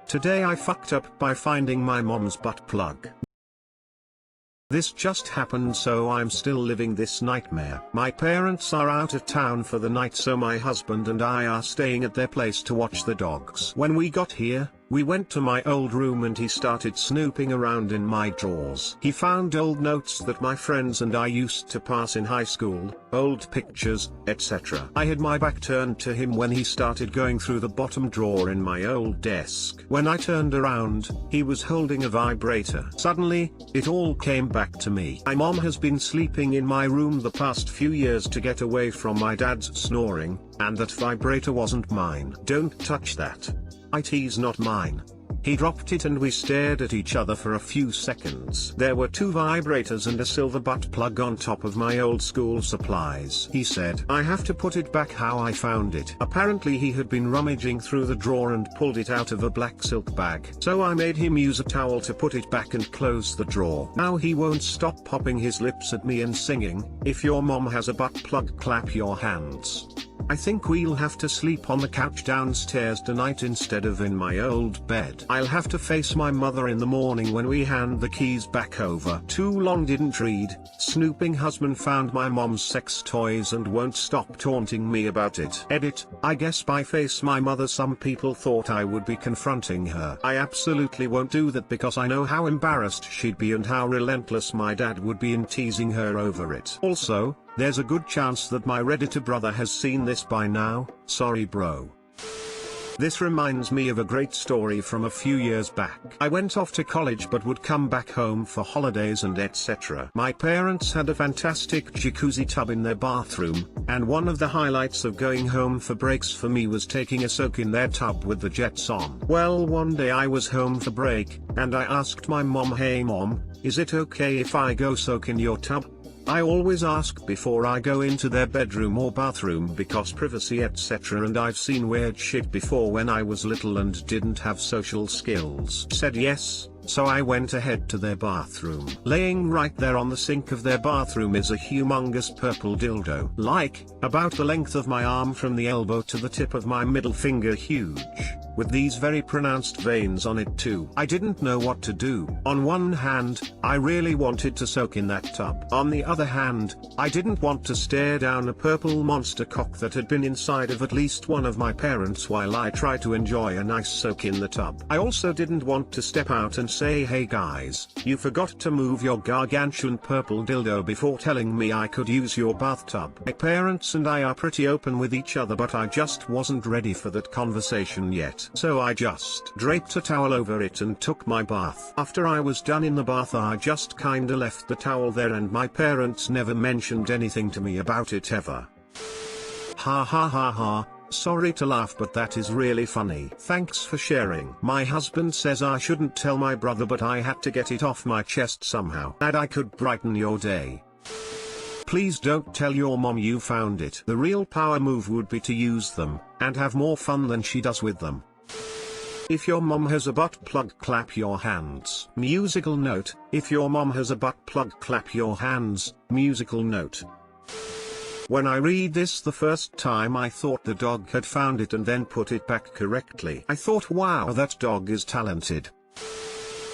Today I fucked up by finding my mom's butt plug. This just happened, so I'm still living this nightmare. My parents are out of town for the night, so my husband and I are staying at their place to watch the dogs. When we got here, we went to my old room and he started snooping around in my drawers. He found old notes that my friends and I used to pass in high school, old pictures, etc. I had my back turned to him when he started going through the bottom drawer in my old desk. When I turned around, he was holding a vibrator. Suddenly, it all came back to me. My mom has been sleeping in my room the past few years to get away from my dad's snoring, and that vibrator wasn't mine. Don't touch that. It's not mine. He dropped it and we stared at each other for a few seconds. There were 2 vibrators and a silver butt plug on top of my old school supplies. He said, "I have to put it back how I found it." Apparently he had been rummaging through the drawer and pulled it out of a black silk bag. So I made him use a towel to put it back and close the drawer. Now he won't stop popping his lips at me and singing, "If your mom has a butt plug, clap your hands." I think we'll have to sleep on the couch downstairs tonight instead of in my old bed. I'll have to face my mother in the morning when we hand the keys back over. Too long didn't read. Snooping husband found my mom's sex toys and won't stop taunting me about it. Edit, I guess by face my mother some people thought I would be confronting her. I absolutely won't do that because I know how embarrassed she'd be and how relentless my dad would be in teasing her over it. Also, there's a good chance that my Redditor brother has seen this by now. Sorry bro. This reminds me of a great story from a few years back. I went off to college but would come back home for holidays and etc. My parents had a fantastic jacuzzi tub in their bathroom, and one of the highlights of going home for breaks for me was taking a soak in their tub with the jets on. Well, one day I was home for break, and I asked my mom, "Hey mom, is it okay if I go soak in your tub?" I always ask before I go into their bedroom or bathroom because privacy etc, and I've seen weird shit before when I was little and didn't have social skills. Said yes, so I went ahead to their bathroom. Laying right there on the sink of their bathroom is a humongous purple dildo. Like, about the length of my arm from the elbow to the tip of my middle finger, huge, with these very pronounced veins on it too. I didn't know what to do. On one hand, I really wanted to soak in that tub. On the other hand, I didn't want to stare down a purple monster cock that had been inside of at least one of my parents while I tried to enjoy a nice soak in the tub. I also didn't want to step out and say, "Hey guys, you forgot to move your gargantuan purple dildo before telling me I could use your bathtub." My parents and I are pretty open with each other, but I just wasn't ready for that conversation yet. So I just draped a towel over it and took my bath. After I was done in the bath, I just kinda left the towel there and my parents never mentioned anything to me about it ever. Ha ha ha ha. Sorry to laugh, but that is really funny. Thanks for sharing. My husband says I shouldn't tell my brother, but I had to get it off my chest somehow. And I could brighten your day. Please don't tell your mom you found it. The real power move would be to use them, and have more fun than she does with them. If your mom has a butt plug, clap your hands. Musical note, if your mom has a butt plug, clap your hands. Musical note. When I read this the first time, I thought the dog had found it and then put it back correctly. I thought, wow, that dog is talented.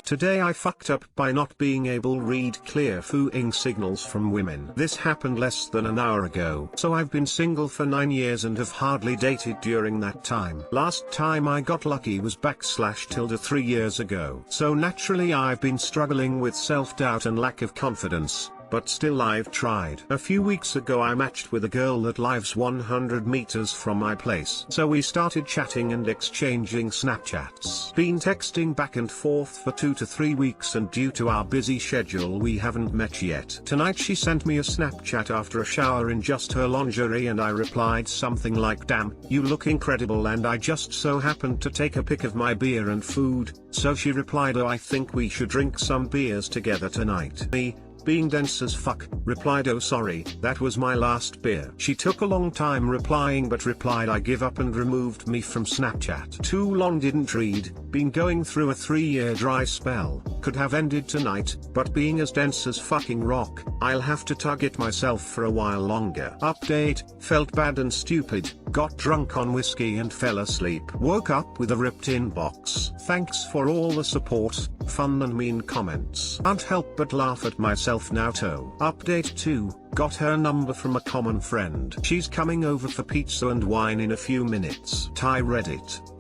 Today I fucked up by not being able to read clear fooing signals from women. This happened less than an hour ago. So I've been single for 9 years and have hardly dated during that time. Last time I got lucky was /3 years ago. So naturally I've been struggling with self-doubt and lack of confidence. But still I've tried. A few weeks ago I matched with a girl that lives 100 meters from my place. So we started chatting and exchanging Snapchats. Been texting back and forth for 2 to 3 weeks, and due to our busy schedule we haven't met yet. Tonight she sent me a Snapchat after a shower in just her lingerie, and I replied something like, "Damn, you look incredible," and I just so happened to take a pic of my beer and food, so she replied, "Oh, I think we should drink some beers together tonight." Me, being dense as fuck, replied, "Oh sorry, that was my last beer." She took a long time replying, but replied, "I give up," and removed me from Snapchat. Too long didn't read. Been going through a 3-year dry spell. Could have ended tonight, but being as dense as fucking rock, I'll have to tug it myself for a while longer. Update, felt bad and stupid, got drunk on whiskey and fell asleep. Woke up with a ripped inbox. Thanks for all the support, fun and mean comments. Can't help but laugh at myself now too. Update 2, got her number from a common friend. She's coming over for pizza and wine in a few minutes. Reddit.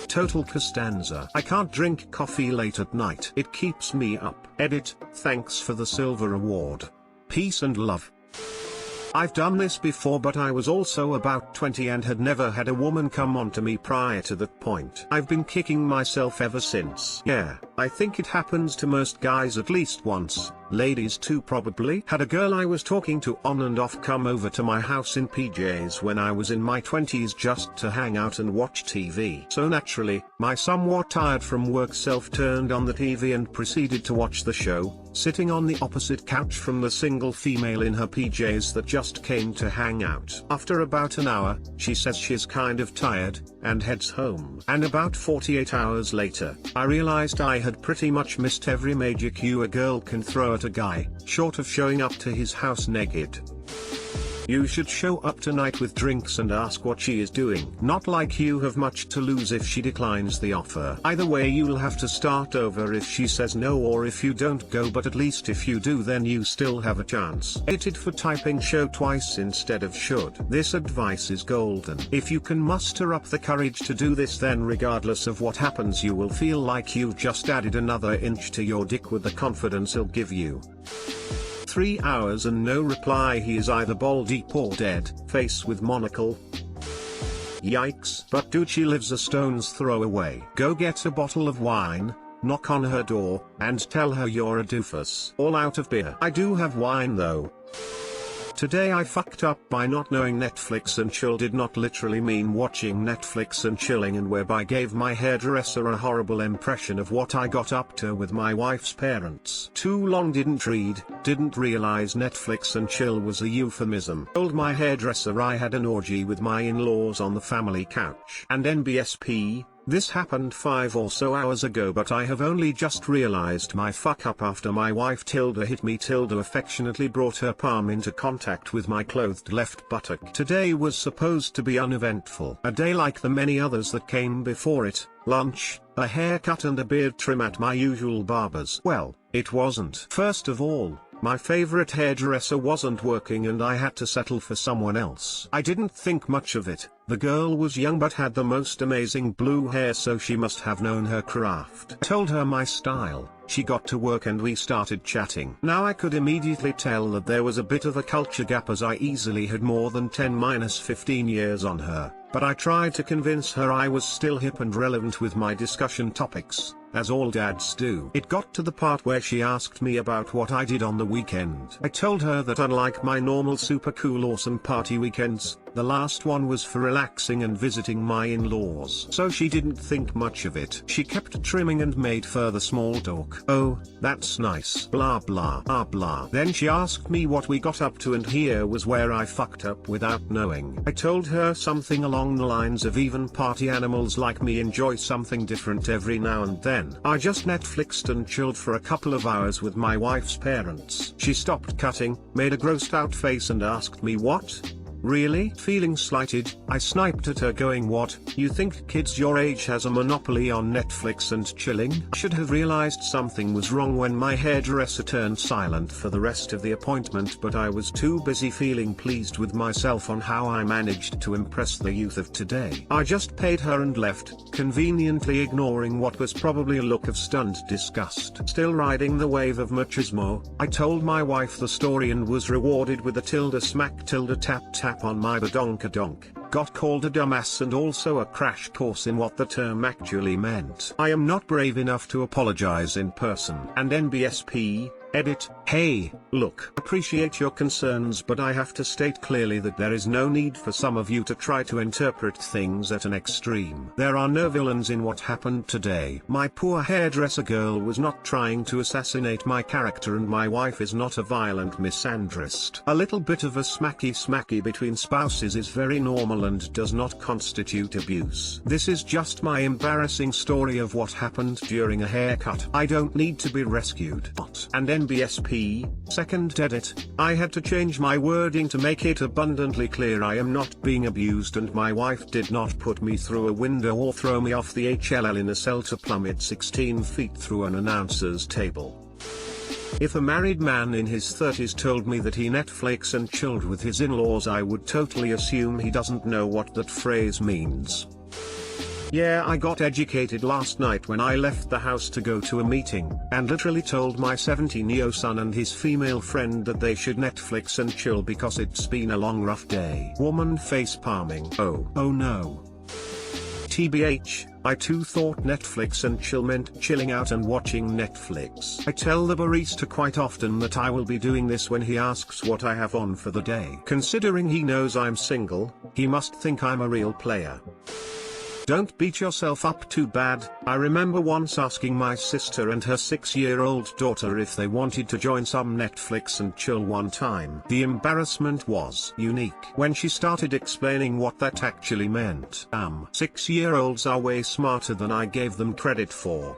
Total Costanza. I can't drink coffee late at night. It keeps me up. Edit, thanks for the silver award. Peace and love. I've done this before, but I was also about 20 and had never had a woman come on to me prior to that point. I've been kicking myself ever since. Yeah, I think it happens to most guys at least once, ladies too probably. Had a girl I was talking to on and off come over to my house in PJs when I was in my 20s just to hang out and watch TV. So naturally, my somewhat tired from work self turned on the TV and proceeded to watch the show, sitting on the opposite couch from the single female in her PJs that just came to hang out. After about an hour, she says she's kind of tired, and heads home. And about 48 hours later, I realized I had pretty much missed every major cue a girl can throw at a guy, short of showing up to his house naked. You should show up tonight with drinks and ask what she is doing. Not like you have much to lose if she declines the offer. Either way you'll have to start over if she says no or if you don't go, but at least if you do then you still have a chance. Hated for typing show twice instead of should. This advice is golden. If you can muster up the courage to do this, then regardless of what happens you will feel like you've just added another inch to your dick with the confidence he'll give you. 3 hours and no reply. He is either baldy or dead, face with monocle. Yikes. But dude, she lives a stone's throw away. Go get a bottle of wine, knock on her door, and tell her you're a doofus. All out of beer. I do have wine though. Today I fucked up by not knowing Netflix and chill did not literally mean watching Netflix and chilling, and whereby gave my hairdresser a horrible impression of what I got up to with my wife's parents. Too long didn't realize Netflix and chill was a euphemism. Told my hairdresser I had an orgy with my in-laws on the family couch. And NBSP, this happened 5 or so hours ago, but I have only just realized my fuck up after my wife Tilda hit me. Tilda affectionately brought her palm into contact with my clothed left buttock. Today was supposed to be uneventful. A day like the many others that came before it. Lunch, a haircut and a beard trim at my usual barber's. Well, it wasn't. First of all, my favorite hairdresser wasn't working and I had to settle for someone else. I didn't think much of it. The girl was young but had the most amazing blue hair, so she must have known her craft. I told her my style. She got to work and we started chatting. Now I could immediately tell that there was a bit of a culture gap, as I easily had more than 10-15 years on her, but I tried to convince her I was still hip and relevant with my discussion topics, as all dads do. It got to the part where she asked me about what I did on the weekend. I told her that unlike my normal super cool awesome party weekends, the last one was for relaxing and visiting my in-laws. So she didn't think much of it. She kept trimming and made further small talk. Oh, that's nice. Blah blah blah blah. Then she asked me what we got up to, and here was where I fucked up without knowing. I told her something along the lines of even party animals like me enjoy something different every now and then. I just Netflixed and chilled for a couple of hours with my wife's parents. She stopped cutting, made a grossed out face and asked me what? Really? Feeling slighted, I sniped at her going, what, you think kids your age has a monopoly on Netflix and chilling? Should have realized something was wrong when my hairdresser turned silent for the rest of the appointment, but I was too busy feeling pleased with myself on how I managed to impress the youth of today. I just paid her and left, conveniently ignoring what was probably a look of stunned disgust. Still riding the wave of machismo, I told my wife the story and was rewarded with a tilde smack tilde tap tap on my badonkadonk, got called a dumbass and also a crash course in what the term actually meant. I am not brave enough to apologize in person. And NBSP, edit, hey, look, appreciate your concerns, but I have to state clearly that there is no need for some of you to try to interpret things at an extreme. There are no villains in what happened today. My poor hairdresser girl was not trying to assassinate my character, and my wife is not a violent misandrist. A little bit of a smacky between spouses is very normal and does not constitute abuse. This is just my embarrassing story of what happened during a haircut. I don't need to be rescued. And NBSP, second edit, I had to change my wording to make it abundantly clear I am not being abused and my wife did not put me through a window or throw me off the HLL in a cell to plummet 16 feet through an announcer's table. If a married man in his 30s told me that he Netflix and chilled with his in-laws, I would totally assume he doesn't know what that phrase means. Yeah, I got educated last night when I left the house to go to a meeting, and literally told my 17-year-old son and his female friend that they should Netflix and chill because it's been a long rough day. Woman face palming. Oh no. TBH, I too thought Netflix and chill meant chilling out and watching Netflix. I tell the barista quite often that I will be doing this when he asks what I have on for the day. Considering he knows I'm single, he must think I'm a real player. Don't beat yourself up too bad. I remember once asking my sister and her 6-year-old daughter if they wanted to join some Netflix and chill one time. The embarrassment was unique when she started explaining what that actually meant. 6-year-olds are way smarter than I gave them credit for.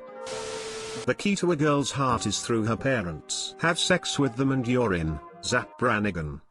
The key to a girl's heart is through her parents. Have sex with them and you're in. Zap Brannigan.